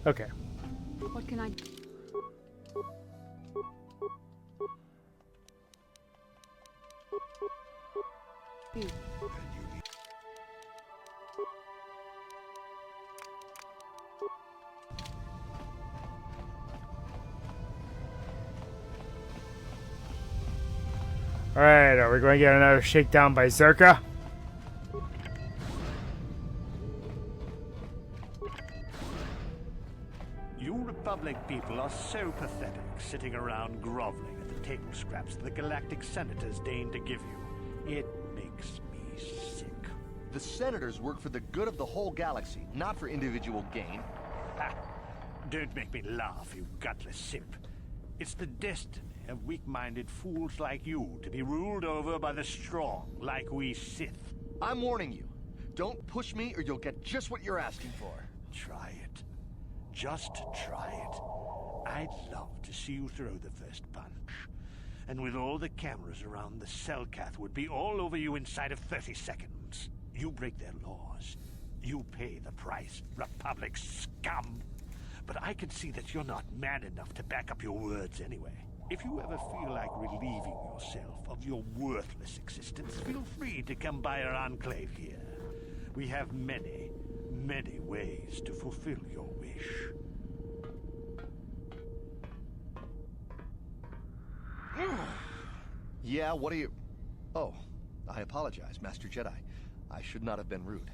Okay. What can I do? Alright, are we going to get another shakedown by Zerka? You Republic people are so pathetic, sitting around groveling at the table scraps the galactic senators deign to give you. It makes me sick. The senators work for the good of the whole galaxy, not for individual gain. Ha! Don't make me laugh, you gutless simp. It's the destiny of weak-minded fools like you to be ruled over by the strong, like we Sith. I'm warning you. Don't push me or you'll get just what you're asking for. Try it. Just try it. I'd love to see you throw the first punch. And with all the cameras around, the Selkath would be all over you inside of 30 seconds. You break their laws. You pay the price, Republic scum. But I can see that you're not man enough to back up your words anyway. If you ever feel like relieving yourself of your worthless existence, feel free to come by our enclave here. We have many, many ways to fulfill your wish. Yeah, what are you... Oh, I apologize, Master Jedi. I should not have been rude.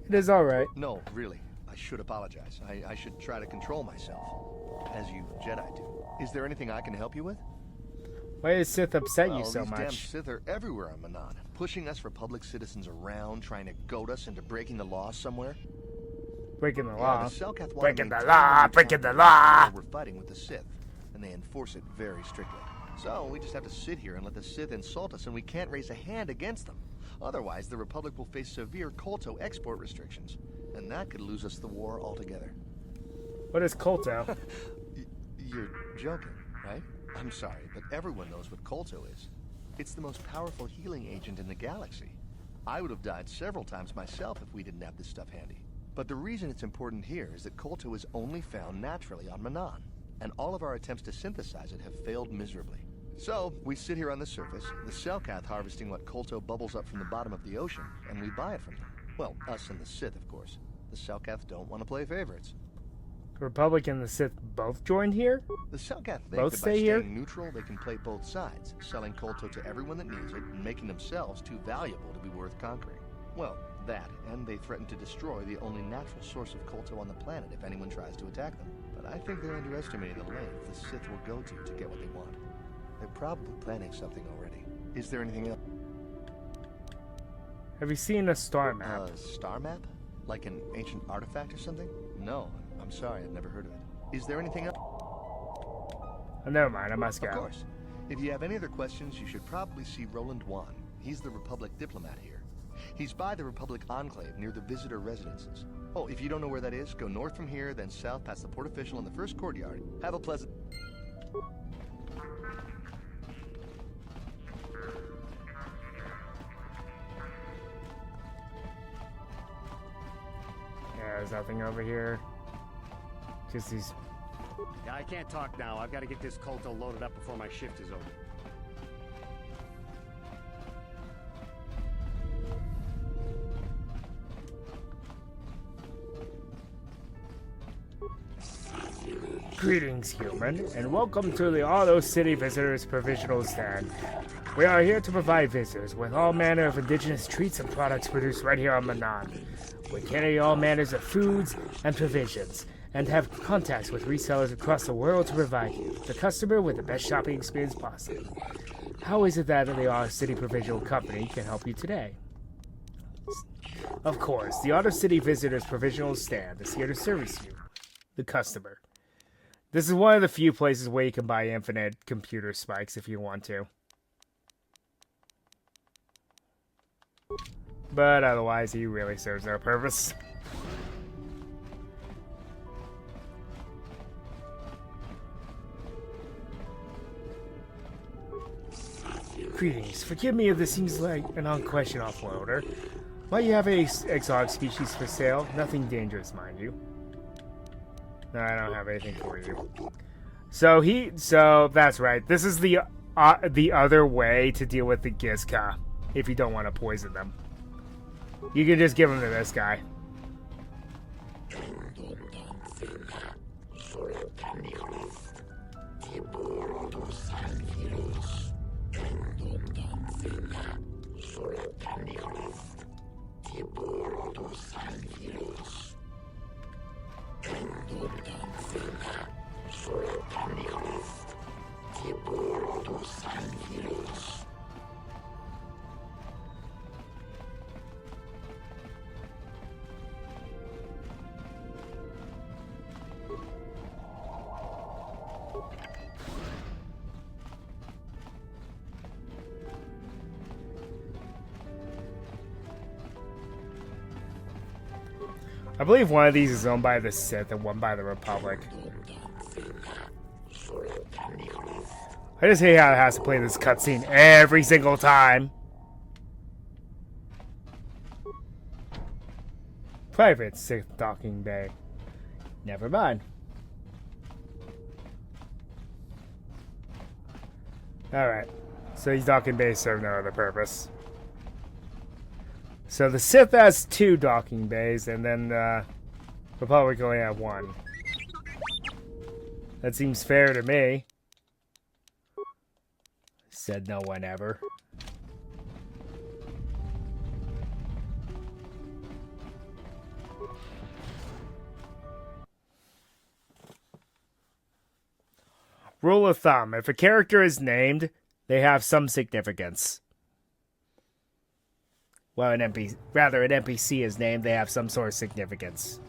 It is alright. No, really. I should apologize. I should try to control myself, as you Jedi do. Is there anything I can help you with? Why does Sith upset you Well, so these damn much? Sith are everywhere on Manaan, pushing us Republic citizens around, trying to goad us into breaking the law somewhere. Breaking the Yeah, law. the Selkath want Breaking to the maintain law, the breaking the neutrality law. We're fighting with the Sith, and they enforce it very strictly. So we just have to sit here and let the Sith insult us, and we can't raise a hand against them. Otherwise, the Republic will face severe KOTOR export restrictions, and that could lose us the war altogether. What is Kolto? You're joking, right? I'm sorry, but everyone knows what KOTOR is. It's the most powerful healing agent in the galaxy. I would have died several times myself if we didn't have this stuff handy. But the reason it's important here is that KOTOR is only found naturally on Manaan, and all of our attempts to synthesize it have failed miserably. So, we sit here on the surface, the Selkath harvesting what KOTOR bubbles up from the bottom of the ocean, and we buy it from them. Well, us and the Sith, of course. The Selkath don't want to play favorites. The Republic and the Sith both joined here? The Selkath think Both that stay by here? staying neutral, they can play both sides, selling KOTOR to everyone that needs it, and making themselves too valuable to be worth conquering. Well, that, and they threaten to destroy the only natural source of KOTOR on the planet if anyone tries to attack them. But I think they're underestimating the length the Sith will go to get what they want. They're probably planning something already. Is there anything else? Have you seen a star map? Star map? Like an ancient artifact or something? No, I'm sorry, I've never heard of it. Is there anything else? Oh, never mind, I must go. Of course. If you have any other questions, you should probably see Roland Wan. He's the Republic diplomat here. He's by the Republic Enclave near the visitor residences. Oh, if you don't know where that is, go north from here, then south past the port official in the first courtyard. Have a pleasant... Yeah, there's nothing over here. Just these... Yeah, I can't talk now. I've got to get this KOTOR loaded up before my shift is over. Greetings, human, and welcome to the Auto City Visitors Provisional Stand. We are here to provide visitors with all manner of indigenous treats and products produced right here on Manaan. We carry all manners of foods and provisions, and have contacts with resellers across the world to provide you, the customer, with the best shopping experience possible. How is it that the Auto City Provisional Company can help you today? Of course, the Auto City Visitors Provisional Stand is here to service you, the customer. This is one of the few places where you can buy infinite computer spikes if you want to. But otherwise, he really serves no purpose. Greetings. Forgive me if this seems like an unquestioned offloader. Might you have a exotic species for sale? Nothing dangerous, mind you. No, I don't have anything for you. So that's right. This is the other way to deal with the Gizka if you don't want to poison them. You can just give them to this guy. I believe one of these is owned by the Sith and one by the Republic. I just hate how it has to play this cutscene every single time. Private Sith docking bay. Never mind. Alright. So these docking bays serve no other purpose. So the Sith has 2 docking bays, and then the Republic only have 1. That seems fair to me. Said no one ever. Rule of thumb: if a character is named, they have some significance. Well, an NPC is named, they have some sort of significance.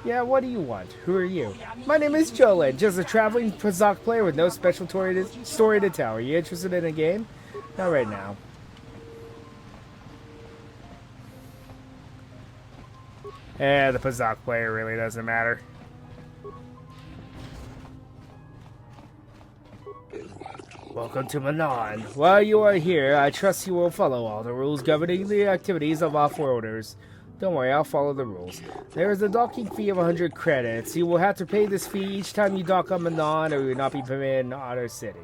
Yeah, what do you want? Who are you? My name is Jolin, just a traveling Pazak player with no special story to tell. Are you interested in a game? Not right now. The Pazak player really doesn't matter. Welcome to Manaan. While you are here, I trust you will follow all the rules governing the activities of off-worlders. Don't worry, I'll follow the rules. There is a docking fee of 100 credits. You will have to pay this fee each time you dock on Manaan, or you will not be permitted in Otter City.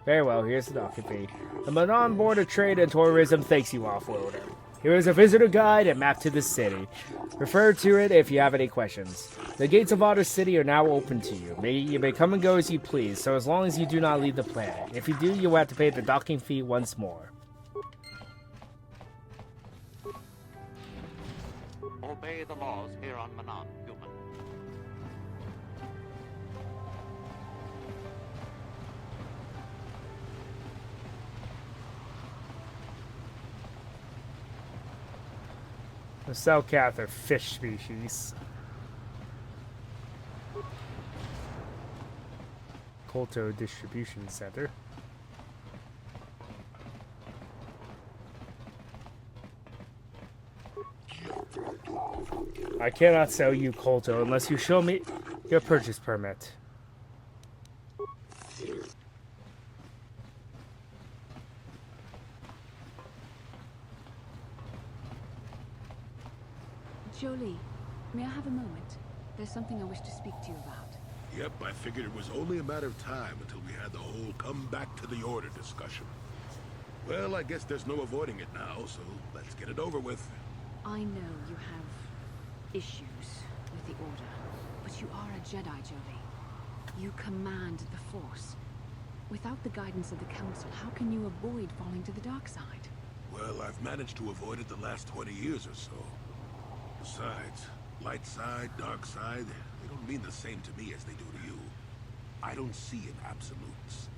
Very well, here's the docking fee. The Manaan Board of Trade and Tourism thanks you, off-worlder. Here is a visitor guide and map to the city. Refer to it if you have any questions. The gates of Otter City are now open to you. You may come and go as you please, so as long as you do not leave the planet. If you do, you will have to pay the docking fee once more. Obey the laws here on Manaan, human. The Selkath are fish species. KOTOR Distribution Center. I cannot sell you KOTOR unless you show me your purchase permit. Jolie, may I have a moment? There's something I wish to speak to you about. Yep, I figured it was only a matter of time until we had the whole come back to the order discussion. Well, I guess there's no avoiding it now, so let's get it over with. I know you have issues with the Order, but you are a Jedi, Jolie. You command the Force. Without the guidance of the Council, how can you avoid falling to the dark side? Well, I've managed to avoid it the last 20 years or so. Besides, light side, dark side, they don't mean the same to me as they do to you. I don't see in absolutes.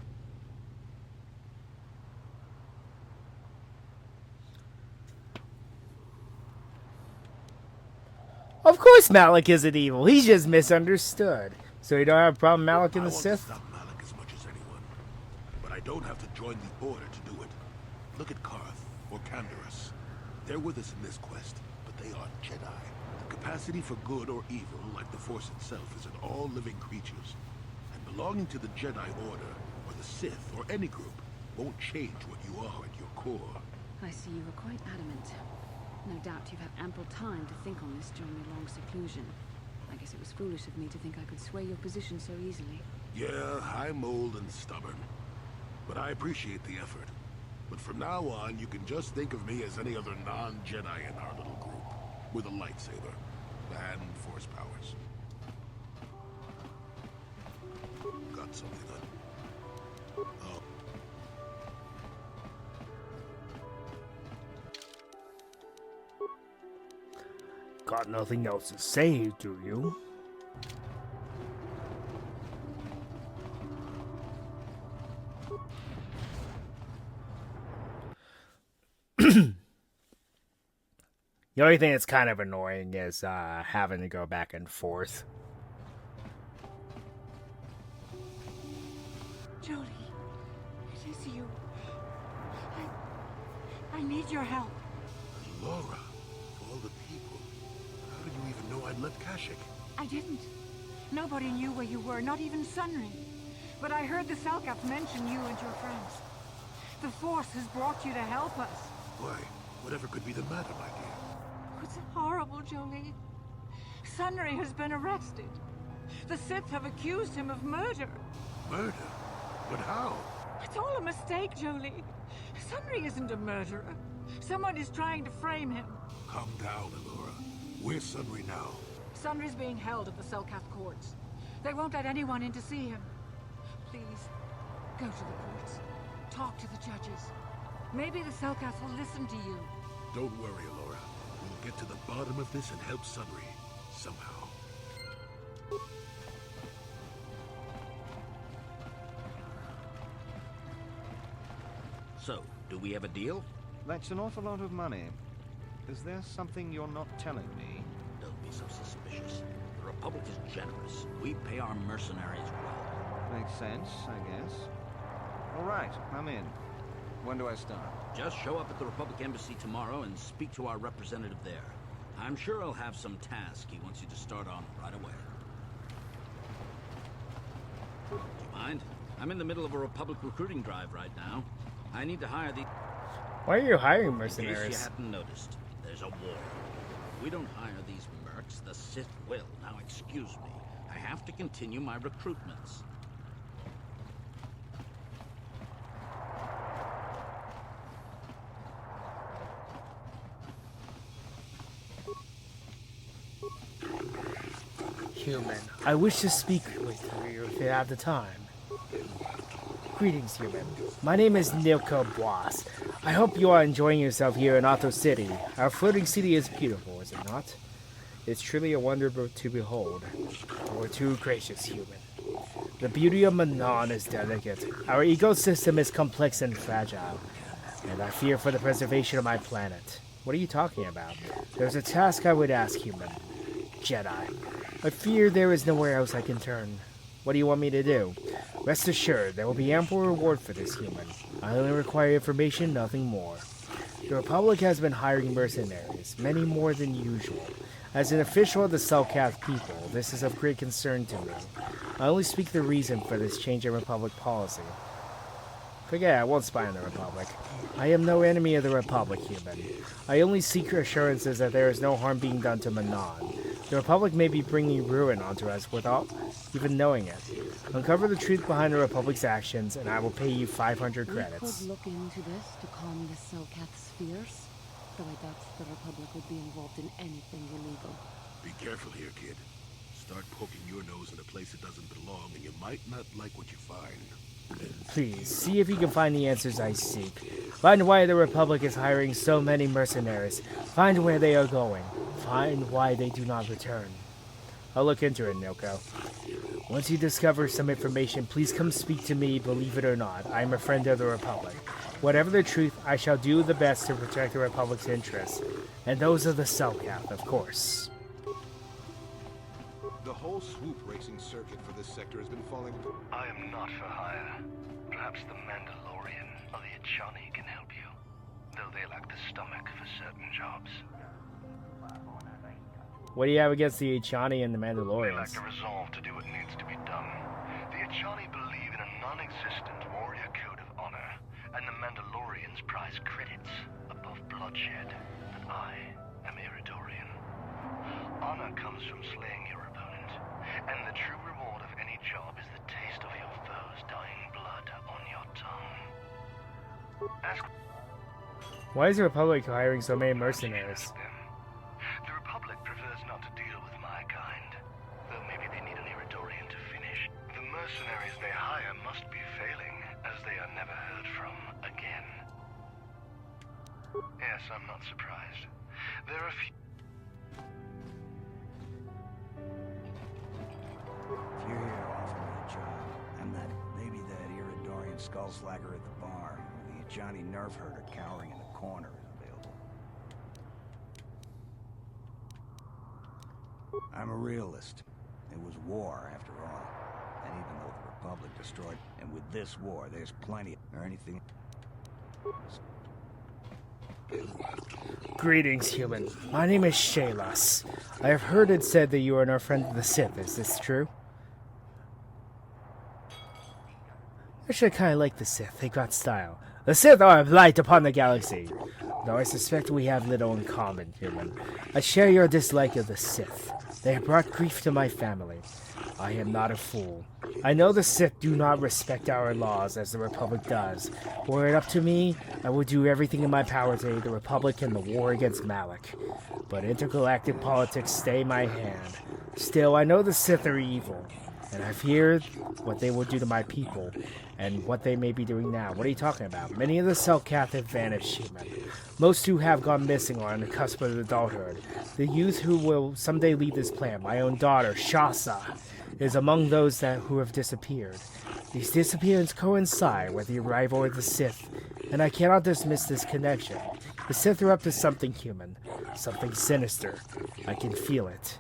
Of course Malak isn't evil. He's just misunderstood. So you don't have a problem Malak and the I Sith? want to stop Malak as much as anyone. But I don't have to join the Order to do it. Look at Karth or Canderous. They're with us in this quest, but they are Jedi. The capacity for good or evil, like the Force itself, is in all living creatures. And belonging to the Jedi Order Sith or any group won't change what you are at your core. I see you were quite adamant. No doubt you've had ample time to think on this during your long seclusion. I guess it was foolish of me to think I could sway your position so easily. Yeah, I'm old and stubborn. But I appreciate the effort. But from now on, you can just think of me as any other non-Jedi in our little group. With a lightsaber. And force powers. Got something on. Oh. Got nothing else to say, do you? The only thing that's kind of annoying is having to go back and forth. Jolie, it is you. I need your help. Laura, of all the people, how did you even know I'd left Kashyyyk? I didn't. Nobody knew where you were, not even Sunry. But I heard the Selkath mention you and your friends. The Force has brought you to help us. Why, whatever could be the matter, my dear? It's horrible, Jolie. Sunry has been arrested. The Sith have accused him of murder. Murder? But how? It's all a mistake, Jolie. Sunry isn't a murderer. Someone is trying to frame him. Calm down, Alora. Where's Sunry now? Sunry's being held at the Selkath courts. They won't let anyone in to see him. Please, go to the courts. Talk to the judges. Maybe the Selkath will listen to you. Don't worry, Alora. We'll get to the bottom of this and help Sunry. Somehow. So, do we have a deal? That's an awful lot of money. Is there something you're not telling me? Don't be so suspicious. The Republic is generous. We pay our mercenaries well. Makes sense, I guess. All right, I'm in. When do I start? Just show up at the Republic Embassy tomorrow and speak to our representative there. I'm sure he'll have some task he wants you to start on right away. Do you mind? I'm in the middle of a Republic recruiting drive right now. I need to hire the... Why are you hiring In case mercenaries? you hadn't noticed, there's a war. If we don't hire these mercs, the Sith will. Now excuse me. I have to continue my recruitments. Human, I wish to speak with you if you have the time. Greetings, human. My name is Nilko Bois. I hope you are enjoying yourself here in Otto City. Our floating city is beautiful, is it not? It's truly a wonder to behold. You are too gracious, human. The beauty of Manaan is delicate. Our ecosystem is complex and fragile. And I fear for the preservation of my planet. What are you talking about? There's a task I would ask, human. Jedi. I fear there is nowhere else I can turn. What do you want me to do? Rest assured, there will be ample reward for this, human. I only require information, nothing more. The Republic has been hiring mercenaries, many more than usual. As an official of the Selkath people, this is of great concern to me. I only speak the reason for this change in Republic policy. Forget it, I won't spy on the Republic. I am no enemy of the Republic, human. I only seek assurances that there is no harm being done to Manaan. The Republic may be bringing ruin onto us without even knowing it. Uncover the truth behind the Republic's actions, and I will pay you 500 credits. We could look into this to calm the Selkath's fears, though I doubt the Republic would be involved in anything illegal. Be careful here, kid. Start poking your nose in a place it doesn't belong, and you might not like what you find. Please, see if you can find the answers I seek. Find why the Republic is hiring so many mercenaries. Find where they are going. Find why they do not return. I'll look into it, Nilko. Once you discover some information, please come speak to me, believe it or not. I am a friend of the Republic. Whatever the truth, I shall do the best to protect the Republic's interests. And those of the Selkath, of course. The whole swoop racing circuit for this sector has been falling... I am not for hire. Perhaps the Mandalorian or the Echani can help you. Though they lack the stomach for certain jobs. What do you have against the Echani and the They lack Mandalorians? the resolve to do what needs to be done. The Echani believe in a non-existent or and the Mandalorians prize credits above bloodshed, and I am Iridorian. Honor comes from slaying your opponent, and the true reward of any job is the taste of your foe's dying blood on your tongue. Ask Why is the Republic hiring so many mercenaries? The Republic prefers not to deal with my kind, though maybe they need an Iridorian to finish. The mercenaries they hire must be failing, as they are never heard from again. Yes, I'm not surprised. There are few... If you're here offering me a job, I'm that Iridorian skullslagger at the bar, or the Johnny nerf herder cowering in the corner is available. I'm a realist. It was war, after all. And even though the Republic destroyed... And with this war, there's plenty... Or anything... Greetings, human. My name is Shaylas. I have heard it said that you are no friend of the Sith. Is this true? Actually, I kind of like the Sith. They got style. The Sith are a light upon the galaxy. Though I suspect we have little in common, human. I share your dislike of the Sith. They have brought grief to my family. I am not a fool. I know the Sith do not respect our laws as the Republic does. Were it up to me, I would do everything in my power to aid the Republic in the war against Malak. But intergalactic politics stay my hand. Still, I know the Sith are evil, and I fear what they will do to my people, and what they may be doing now. What are you talking about? Many of the Selkath have vanished, human. Most who have gone missing are on the cusp of adulthood. The youth who will someday lead this plan, my own daughter, Shasa, is among those who have disappeared. These disappearances coincide with the arrival of the Sith, and I cannot dismiss this connection. The Sith are up to something human, something sinister. I can feel it.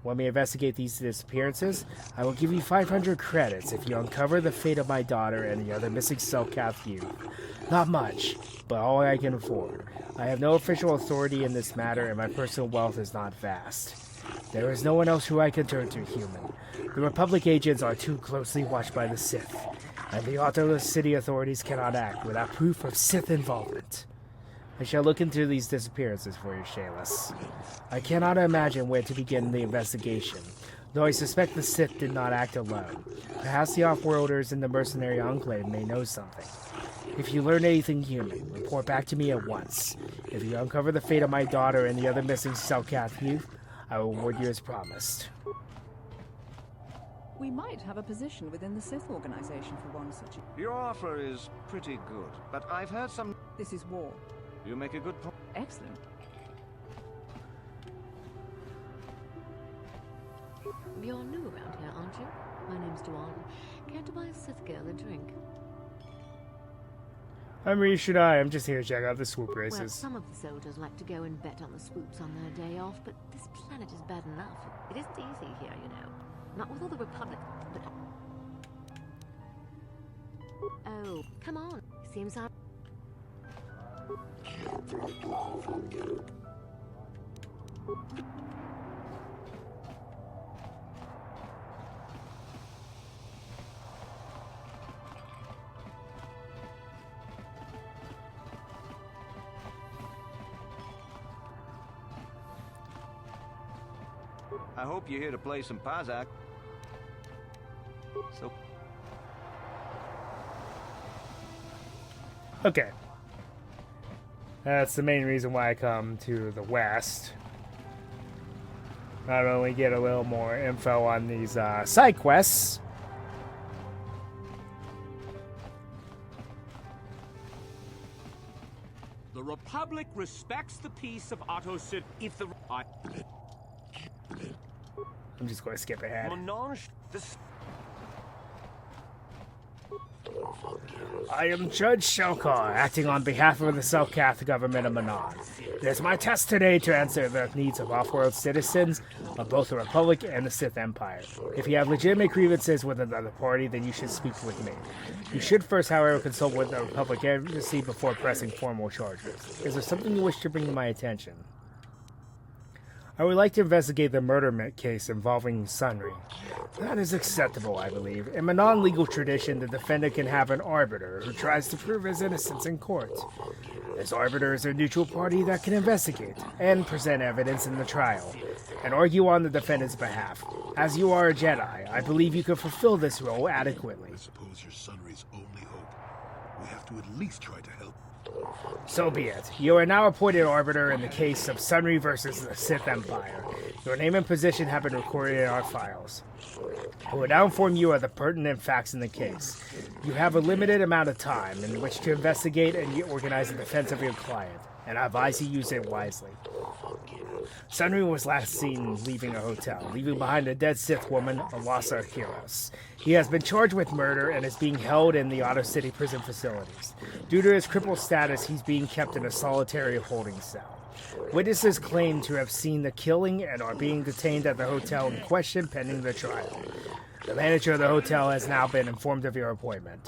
Want me to investigate these disappearances? I will give you 500 credits if you uncover the fate of my daughter and the other missing Selkath youth. Not much, but all I can afford. I have no official authority in this matter, and my personal wealth is not vast. There is no one else who I can turn to, human. The Republic agents are too closely watched by the Sith, and the Autoless City authorities cannot act without proof of Sith involvement. I shall look into these disappearances for you, Shaylas. I cannot imagine where to begin the investigation, though I suspect the Sith did not act alone. Perhaps the off-worlders in the mercenary enclave may know something. If you learn anything human, report back to me at once. If you uncover the fate of my daughter and the other missing Selkath youth, I will reward you as promised. We might have a position within the Sith organization for one such. Your offer is pretty good, but I've heard some... This is war. You make a good point. Excellent. You're new around here, aren't you? My name's Duan. Care to buy a Sith girl a drink? I'm Rishadai. I'm just here to check out the swoop races. Well, some of the soldiers like to go and bet on the swoops on their day off, but this planet is bad enough. It isn't easy here, you know. Not with all the Republic, but... Oh, come on. Seems I'm... I hope you're here to play some Pazak. So... Okay. That's the main reason why I come to the West. Not only get a little more info on these side quests, the Republic respects the peace of Otto City. If the... I'm just going to skip ahead. I am Judge Shelkar, acting on behalf of the Selkath government of Manaan. It is my task today to answer the needs of off-world citizens of both the Republic and the Sith Empire. If you have legitimate grievances with another party, then you should speak with me. You should first, however, consult with the Republic Embassy before pressing formal charges. Is there something you wish to bring to my attention? I would like to investigate the murder case involving Sunri. That is acceptable, I believe. In Manaan legal tradition, the defendant can have an arbiter who tries to prove his innocence in court. This arbiter is a neutral party that can investigate and present evidence in the trial, and argue on the defendant's behalf. As you are a Jedi, I believe you can fulfill this role adequately. I suppose you're Sunri's only hope. We have to at least try to help. So be it. You are now appointed arbiter in the case of Sunri versus the Sith Empire. Your name and position have been recorded in our files. I will now inform you of the pertinent facts in the case. You have a limited amount of time in which to investigate and organize the defense of your client, and I advise you use it wisely. Sunri was last seen leaving a hotel, leaving behind a dead Sith woman, Alasa Heros. He has been charged with murder and is being held in the Otto City prison facilities. Due to his crippled status, he's being kept in a solitary holding cell. Witnesses claim to have seen the killing and are being detained at the hotel in question pending the trial. The manager of the hotel has now been informed of your appointment.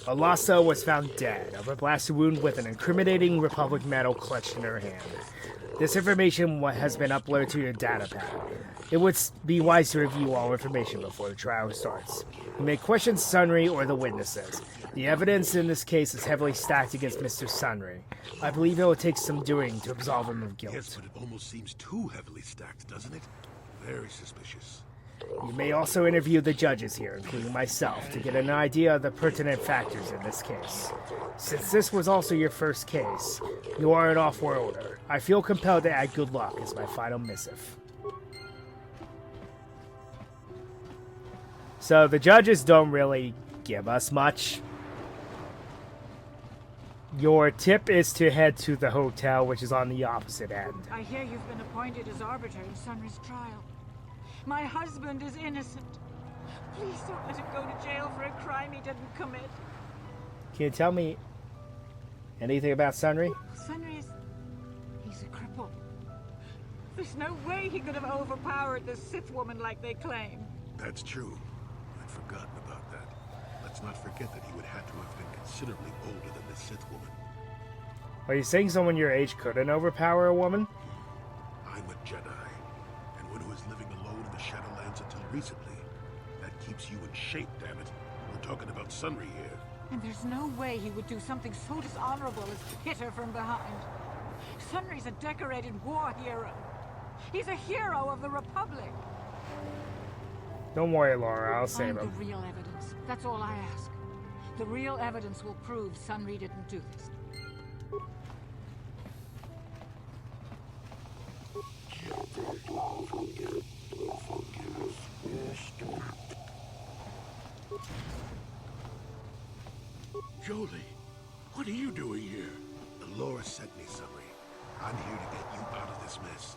Alasa was found dead of a blast wound with an incriminating Republic medal clutched in her hand. This information has been uploaded to your datapad. It would be wise to review all information before the trial starts. You may question Sunri or the witnesses. The evidence in this case is heavily stacked against Mr. Sunri. I believe it will take some doing to absolve him of guilt. Yes, but it almost seems too heavily stacked, doesn't it? Very suspicious. You may also interview the judges here, including myself, to get an idea of the pertinent factors in this case. Since this was also your first case, you are an off-worlder. I feel compelled to add good luck as my final missive. So the judges don't really give us much. Your tip is to head to the hotel, which is on the opposite end. I hear you've been appointed as arbiter in Sunri's trial. My husband is innocent. Please don't let him go to jail for a crime he didn't commit. Can you tell me anything about Sunri? He's a cripple. There's no way he could have overpowered the Sith woman like they claim. That's true. I'd forgotten about that. Let's not forget that he would have to have been considerably older than the Sith woman. Are you saying someone your age couldn't overpower a woman? I'm a Jedi, and one who is living alone in the Shadowlands until recently. That keeps you in shape, damn it. We're talking about Sunri here. And there's no way he would do something so dishonorable as hit her from behind. Sunri's a decorated war hero. He's a hero of the Republic. Don't worry, Laura. I'll save him. Find the real evidence. That's all I ask. The real evidence will prove Sunri didn't do this. Jolie, what are you doing here? Laura sent me, Sunri. I'm here to get you out of this mess.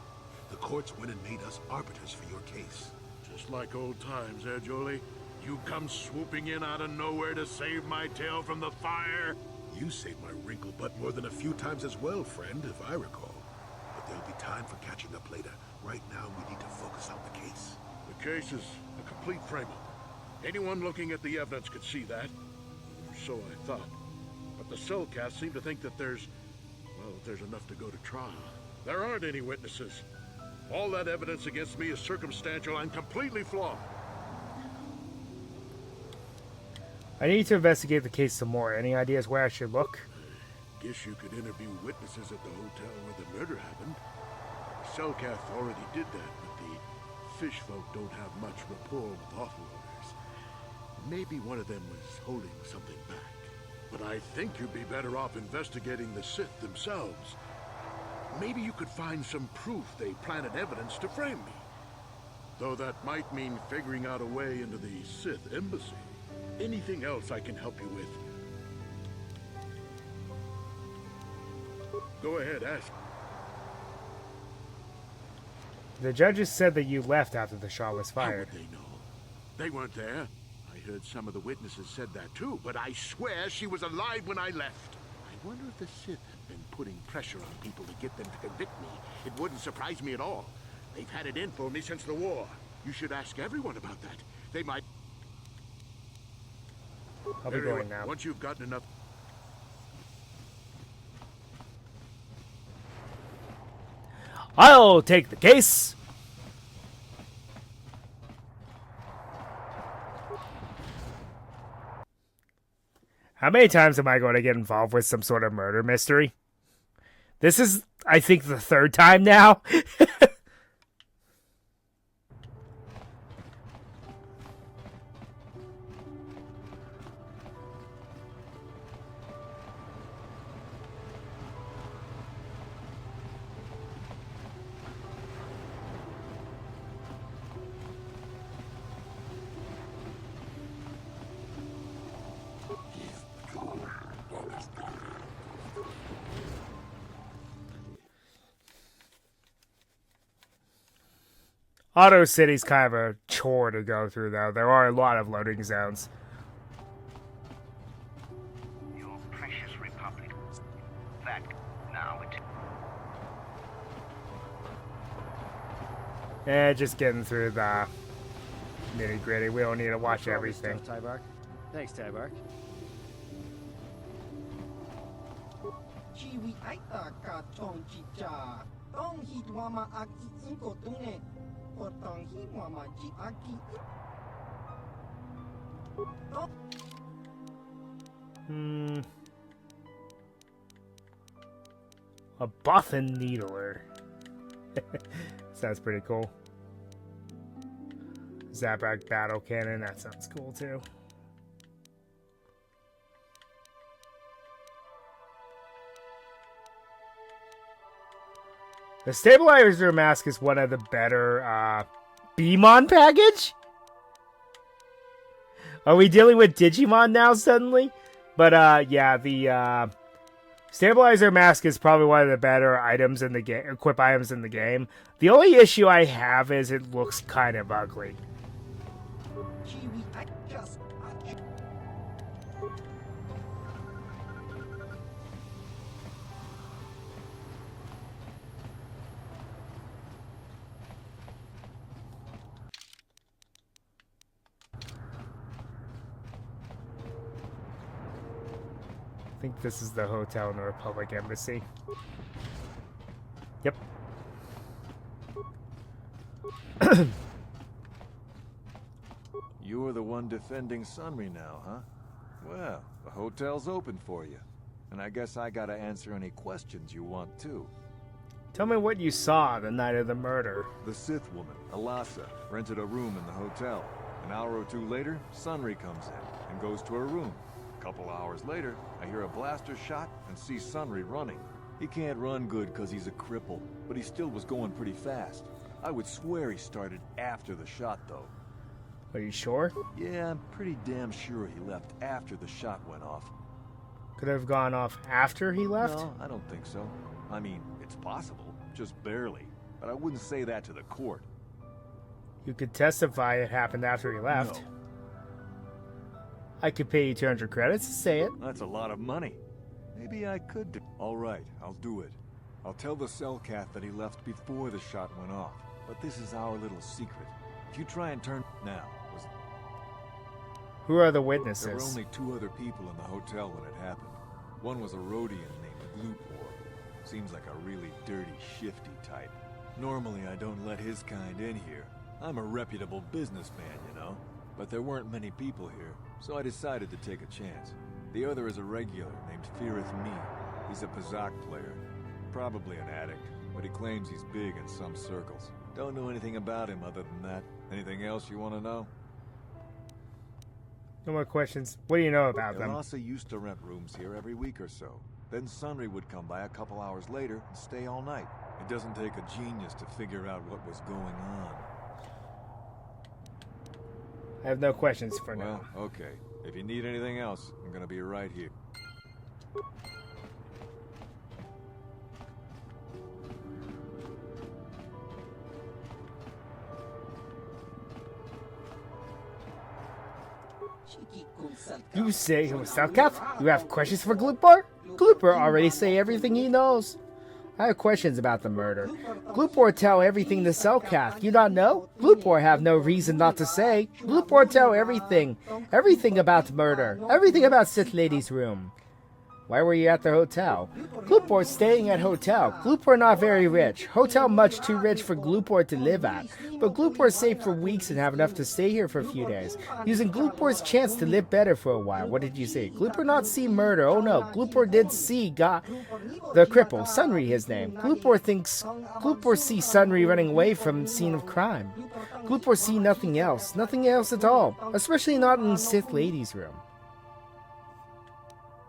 The courts went and made us arbiters for your case. Just like old times, eh, Jolie? You come swooping in out of nowhere to save my tail from the fire? You saved my wrinkle butt more than a few times as well, friend, if I recall. But there'll be time for catching up later. Right now, we need to focus on the case. The case is a complete frame-up. Anyone looking at the evidence could see that. Or so I thought. But the Cellcast seem to think that there's enough to go to trial. There aren't any witnesses. All that evidence against me is circumstantial and completely flawed. I need to investigate the case some more. Any ideas where I should look? Guess you could interview witnesses at the hotel where the murder happened. Cellcath already did that, but the fish folk don't have much rapport with offloaders. Maybe one of them was holding something back. But I think you'd be better off investigating the Sith themselves. Maybe you could find some proof they planted evidence to frame me. Though that might mean figuring out a way into the Sith embassy. Anything else I can help you with? Go ahead, ask. The judges said that you left after the shot was fired. How would they know? They weren't there. I heard some of the witnesses said that too, but I swear she was alive when I left. I wonder if the Sith have been putting pressure on people to get them to convict me. It wouldn't surprise me at all. They've had it in for me since the war. You should ask everyone about that. They might... I'll be going now. Once you've gotten enough... I'll take the case. How many times am I going to get involved with some sort of murder mystery? This is, I think, the third time now. Auto City's kind of a chore to go through, though. There are a lot of loading zones. Your precious Republic. That now it. Just getting through the nitty-gritty. We don't need to watch everything. Tybark. Thanks, Tybark. A Bothan Needler. Sounds pretty cool. Zabrak Battle Cannon. That sounds cool, too. The Stabilizer Mask is one of the better Beamon package? Are we dealing with Digimon now suddenly? But yeah, the Stabilizer Mask is probably one of the better items in the game, equip items in the game. The only issue I have is it looks kind of ugly. I think this is the hotel in the Republic Embassy. Yep. You're the one defending Sunry now, huh? Well, the hotel's open for you. And I guess I gotta answer any questions you want too. Tell me what you saw the night of the murder. The Sith woman, Alasa, rented a room in the hotel. An hour or two later, Sunry comes in and goes to her room. A couple hours later, I hear a blaster shot and see Sunry running. He can't run good because he's a cripple, but he still was going pretty fast. I would swear he started after the shot, though. Are you sure? Yeah, I'm pretty damn sure he left after the shot went off. Could have gone off after he left? No, I don't think so. I mean, it's possible, just barely. But I wouldn't say that to the court. You could testify it happened after he left. No. I could pay you 200 credits to say it. That's a lot of money. Maybe I could do. All right, I'll do it. I'll tell the Cellcath that he left before the shot went off. But this is our little secret. If you try and turn now, who are the witnesses? There were only two other people in the hotel when it happened. One was a Rhodian named Glupor. Seems like a really dirty, shifty type. Normally I don't let his kind in here. I'm a reputable businessman, you know. But there weren't many people here, so I decided to take a chance. The other is a regular named Firith Me. He's a Pazak player. Probably an addict, but he claims he's big in some circles. Don't know anything about him other than that. Anything else you want to know? No more questions. What do you know about them? Alasa used to rent rooms here every week or so. Then Sunry would come by a couple hours later and stay all night. It doesn't take a genius to figure out what was going on. I have no questions for now. Well, okay. If you need anything else, I'm gonna be right here. You say it was Cellcath? You have questions for Glupor? Glupor already say everything he knows. I have questions about the murder. Glupor tell everything to Cellcath. You not know? Glupor have no reason not to say. Glupor tell everything. Everything about the murder. Everything about Sith Lady's room. Why were you at the hotel? Gloopor staying at hotel. Gloopor not very rich. Hotel much too rich for Gloopor to live at. But Gloopor saved for weeks and have enough to stay here for a few days. Using Gloopor's chance to live better for a while. What did you say? Gloopor not see murder. Oh no, Gloopor did see the cripple. Sunri his name. Gloopor see Sunri running away from scene of crime. Gloopor see nothing else. Nothing else at all. Especially not in Sith Lady's room.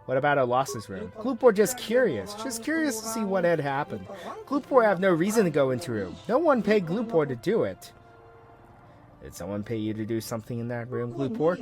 What about Alassa's room? Gloopor just curious to see what had happened. Gloopor have no reason to go into room. No one paid Gloopor to do it. Did someone pay you to do something in that room, Gloopor?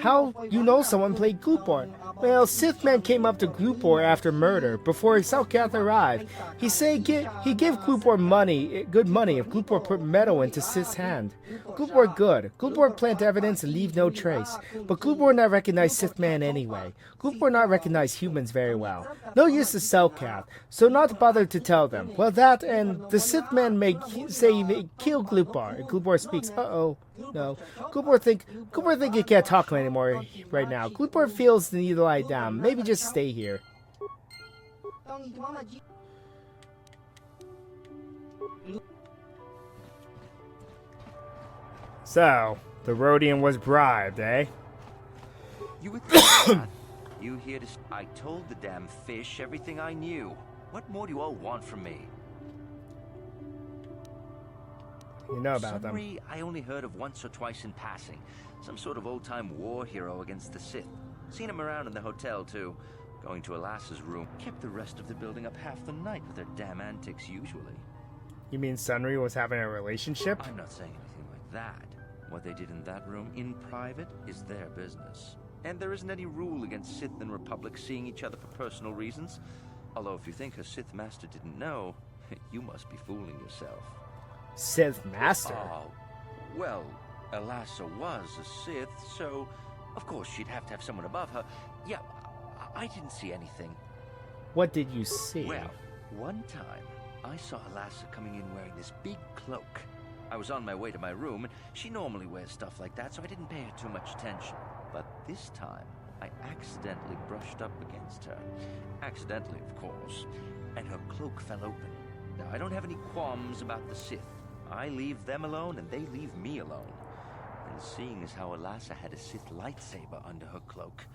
How you know someone played Gloopor? Well, Sith man came up to Gloopor after murder, before Selkath arrived. He say he give Gloopor money, good money, if Gloopor put metal into Sith's hand. Gloopor good. Gloopor plant evidence and leave no trace. But Gloopor not recognize Sith man anyway. Gloopor not recognize humans very well. No use to Selkath, so not bother to tell them. Well, that and the Sith man may say he may kill Gloopor. Gloopor speaks. Uh-oh. No. Gloopor think he can't talk anymore right now. Gloopor feels the need to lie down. Maybe just stay here. So, the Rhodian was bribed, eh? You would think that. You here to... I told the damn fish everything I knew. What more do you all want from me? You know about Sunri, them. I only heard of once or twice in passing. Some sort of old-time war hero against the Sith. Seen him around in the hotel, too. Going to Alassa's room. Kept the rest of the building up half the night with their damn antics, usually. You mean Sunri was having a relationship? I'm not saying anything like that. What they did in that room, in private, is their business. And there isn't any rule against Sith and Republic seeing each other for personal reasons. Although if you think her Sith master didn't know, you must be fooling yourself. Sith master? Well, Alassa was a Sith, so of course she'd have to have someone above her. Yeah, I didn't see anything. What did you see? Well, one time I saw Alassa coming in wearing this big cloak. I was on my way to my room, and she normally wears stuff like that, so I didn't pay her too much attention. But this time, I accidentally brushed up against her. Accidentally, of course. And her cloak fell open. Now, I don't have any qualms about the Sith. I leave them alone, and they leave me alone. And seeing as how Alassa had a Sith lightsaber under her cloak,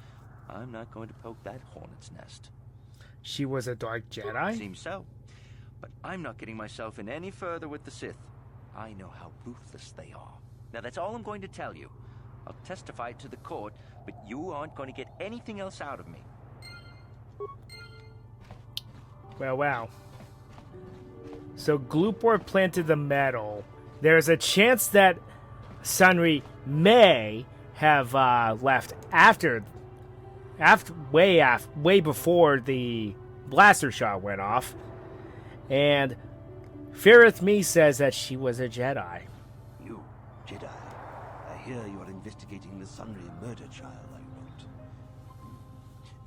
I'm not going to poke that hornet's nest. She was a Dark Jedi? Seems so. But I'm not getting myself in any further with the Sith. I know how ruthless they are. Now, that's all I'm going to tell you. I'll testify to the court, but you aren't going to get anything else out of me. Well, wow. So Gloopor planted the metal. There's a chance that Sunri may have left way before the blaster shot went off. And Feareth Me says that she was a Jedi. You, Jedi. I hear you are investigating the Sunri murder trial I wrote.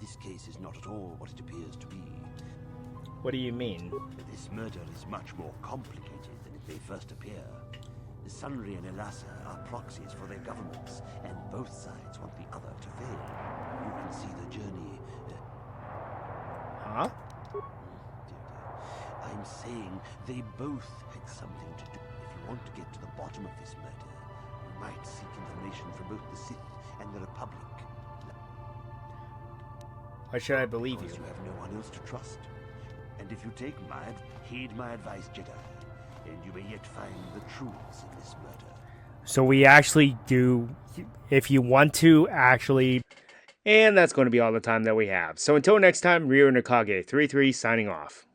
This case is not at all what it appears to be. What do you mean? This murder is much more complicated than it may first appear. The Sunri and Alassa are proxies for their governments, and both sides want the other to fail. You can see the journey... Huh? I'm saying they both had something to do. If you want to get to the bottom of this murder, you might seek information from both the Sith and the Republic. Why should I believe you? Because you have no one else to trust. And if you heed my advice, Jedi, and you may yet find the truths in this murder. So we actually do, if you want to actually... And that's going to be all the time that we have. So until next time, Ryo Nakage 33 signing off.